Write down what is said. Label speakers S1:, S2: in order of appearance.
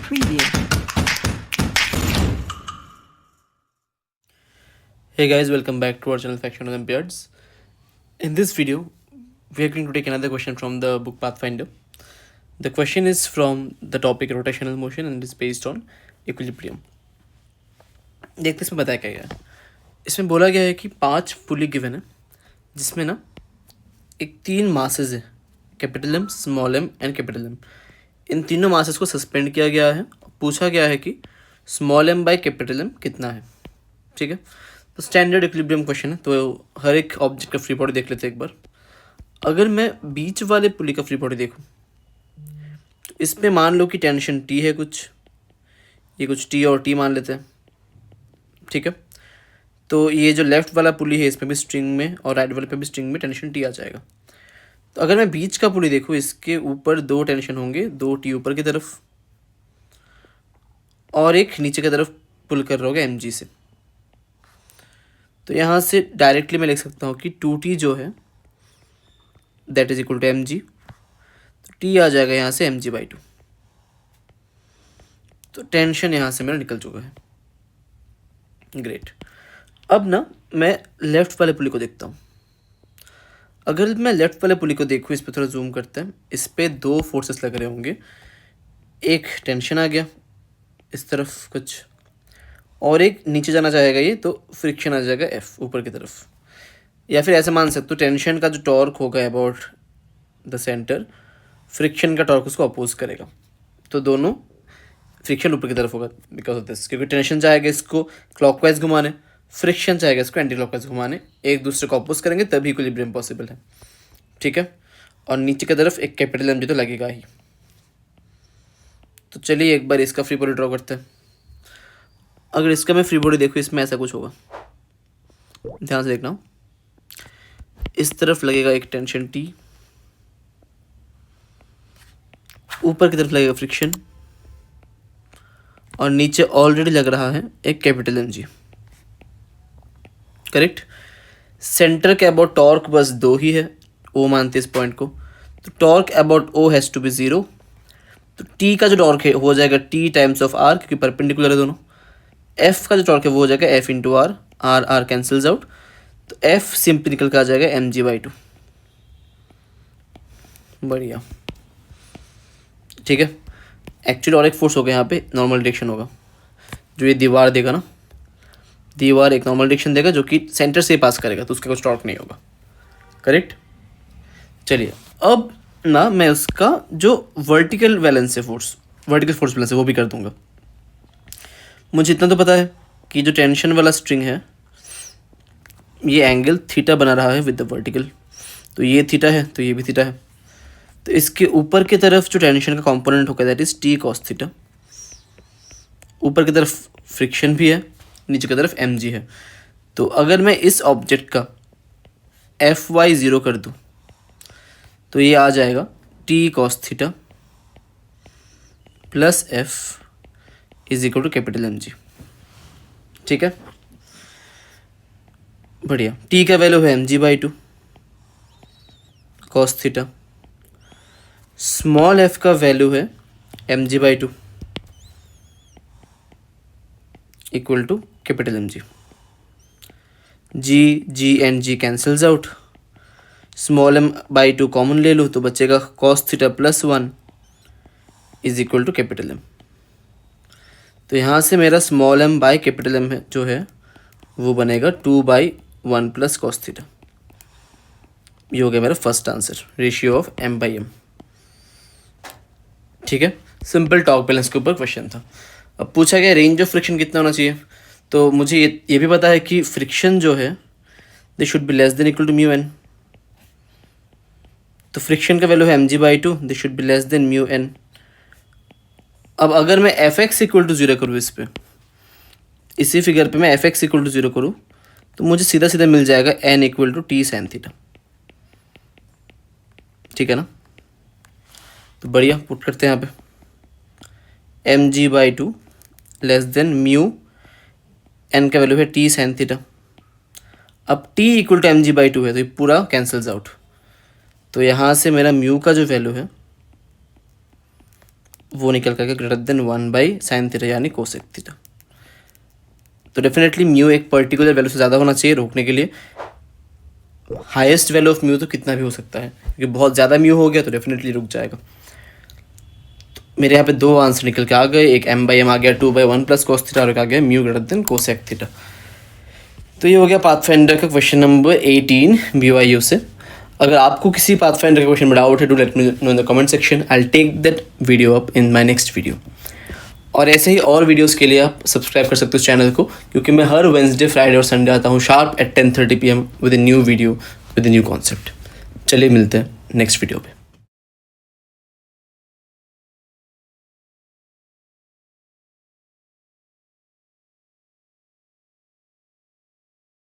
S1: Preview.
S2: Hey guys, welcome back to our channel Faction Olympiads. In this video, we are going to take another question from the book Pathfinder. The question is from the topic rotational motion and it is based on equilibrium. देखते इसमें बताया क्या गया है. इसमें बोला गया है कि 5 पुली गिवन है जिसमें ना एक 3 मासेस है, capital M, small M and capital M. इन तीनों मासेस को सस्पेंड किया गया है. पूछा गया है कि small M by capital M कितना है. ठीक है, तो स्टैंडर्ड इक्विलिब्रियम क्वेश्चन है, तो हर एक ऑब्जेक्ट का फ्री बॉडी देख लेते हैं एक बार. अगर मैं बीच वाले पुली का फ्री बॉडी देखूं तो इस पे मान लो कि टेंशन टी है, ये कुछ टी और टी मान लेते हैं. ठीक है, तो ये जो लेफ्ट वाला पुली है इस पे भी स्ट्रिंग में और राइट वाले पे भी स्ट्रिंग में टेंशन टी आ जाएगा. तो अगर मैं बीच का पुली देखूं, इसके ऊपर 2 टेंशन होंगे, 2 टी ऊपर की तरफ और एक नीचे की तरफ पुल कर रहा होगा एम जी से. तो यहाँ से डायरेक्टली मैं लिख सकता हूँ कि 2t जो है that is equal to M G. तो टी आ जाएगा यहाँ से एम जी बाई 2. तो टेंशन यहाँ से मेरा निकल चुका है. ग्रेट. अब ना मैं लेफ्ट वाले पुली को देखता हूँ. अगर मैं लेफ्ट वाले पुली को देखूँ, इस पर थोड़ा जूम करते हैं, इस पर 2 फोर्सेस लग रहे होंगे. एक टेंशन आ गया इस तरफ कुछ, और एक नीचे जाना चाहेगा ये, तो फ्रिक्शन आ जाएगा एफ ऊपर की तरफ. या फिर ऐसे मान सकते हो टेंशन का जो टॉर्क होगा अबाउट द सेंटर, फ्रिक्शन का टॉर्क उसको अपोज करेगा. तो दोनों फ्रिक्शन ऊपर की तरफ होगा बिकॉज ऑफ दिस, क्योंकि टेंशन चाहेगा इसको क्लॉकवाइज घुमाने, फ्रिक्शन चाहेगा इसको एंटी क्लॉकवाइज घुमाने. एक दूसरे को अपोज करेंगे तभी इक्विलिब्रियम पॉसिबल है. ठीक है, और नीचे की तरफ एक कैपिटल एम जी तो लगेगा ही. तो चलिए एक बार इसका फ्री बॉडी ड्रॉ करते हैं. अगर इसका मैं फ्री बॉडी देखूँ, इसमें ऐसा कुछ होगा, ध्यान से देखना. इस तरफ लगेगा एक टेंशन टी, ऊपर की तरफ लगेगा फ्रिक्शन, और नीचे ऑलरेडी लग रहा है एक capital M G. Correct. Centre के अबाउट टॉर्क बस 2 ही है, ओ मानते इस पॉइंट को. तो torque about O has to be 0. तो टी का जो टॉर्क है हो जाएगा टी टाइम्स ऑफ आर, क्योंकि परपेंडिकुलर है दोनों. एफ का जो टॉर्क है वो हो जाएगा F into R, R cancels out. तो एफ सिंपल निकल कर आ जाएगा एम जी बाई 2. बढ़िया. ठीक है, एक्चुअली और एक फोर्स होगा यहाँ पे, नॉर्मल डायरेक्शन होगा. जो ये दीवार देगा ना, दीवार एक नॉर्मल डायरेक्शन देगा जो कि सेंटर से पास करेगा, तो उसका कुछ टॉर्क नहीं होगा. करेक्ट. चलिए अब ना मैं उसका जो वर्टिकल बैलेंस है फोर्स, वर्टिकल फोर्स बैलेंस है वो भी कर दूंगा. मुझे इतना तो पता है कि जो टेंशन वाला स्ट्रिंग है ये एंगल थीटा बना रहा है विद द वर्टिकल. तो ये थीटा है तो ये भी थीटा है. तो इसके ऊपर की तरफ जो टेंशन का कंपोनेंट होगा that is T cos theta. ऊपर की तरफ फ्रिक्शन भी है, नीचे की तरफ एम जी है. तो अगर मैं इस ऑब्जेक्ट का एफ वाई 0 कर दूँ तो ये आ जाएगा T cos theta plus F is equal to capital M G. ठीक है, बढ़िया. टी का वैल्यू है M G by 2 cos theta. Small F का वैल्यू है M G by 2 equal to capital M G. G and G cancels out. Small M by 2 common ले लो तो बचेगा cos theta plus 1 is equal to capital M. तो यहाँ से मेरा small M by capital M है जो है वो बनेगा 2/1 प्लस कॉस थीटा. ये हो गया मेरा first answer, ratio of M by M. ठीक है, सिंपल टॉर्क बैलेंस के ऊपर क्वेश्चन था. अब पूछा गया रेंज ऑफ फ्रिक्शन कितना होना चाहिए. तो मुझे ये भी पता है कि फ्रिक्शन जो है they should be less than equal to mu N. तो फ्रिक्शन का वैल्यू है M G by 2, they should be less than mu N. अब अगर मैं एफ एक्स इक्वल टू 0 करूँ, इस पर इसी फिगर पे मैं एफ एक्स इक्वल टू 0 करूँ तो मुझे सीधा सीधा मिल जाएगा N equal to T sine theta. ठीक है ना. तो बढ़िया, पुट करते हैं यहाँ पे M G by 2 less than mu N का वैल्यू है टी साइन थीटा. अब T equal to M G by 2 है तो ये पूरा कैंसल्स आउट. तो यहाँ से मेरा म्यू का जो वैल्यू है वो निकल करके ग्रेटर देन 1/sin θ यानी कोसेक थीटा। तो डेफिनेटली म्यू एक पर्टिकुलर वैल्यू से ज़्यादा होना चाहिए रोकने के लिए। हाईएस्ट वैल्यू ऑफ म्यू तो कितना भी हो सकता है, क्योंकि बहुत ज़्यादा म्यू हो गया तो डेफिनेटली रुक जाएगा। तो मेरे यहाँ पे दो आंसर निकल के आ गए, एक m/m आ गया 2/1 + cos θ और एक आ गया mu greater than cosec theta. तो ये हो गया पाथफाइंडर का क्वेश्चन नंबर 18 BYU से। अगर आपको किसी पाथफाइंडर का क्वेश्चन में डाउट है, do let me know in the comment section, I will take that video up in my next video. और ऐसे ही और वीडियोस के लिए आप सब्सक्राइब कर सकते हो इस चैनल को, क्योंकि मैं हर वेडनेसडे, फ्राइडे और संडे आता हूँ sharp eight 10:30 PM with a new video with a new concept. चलिए मिलते हैं नेक्स्ट वीडियो पे।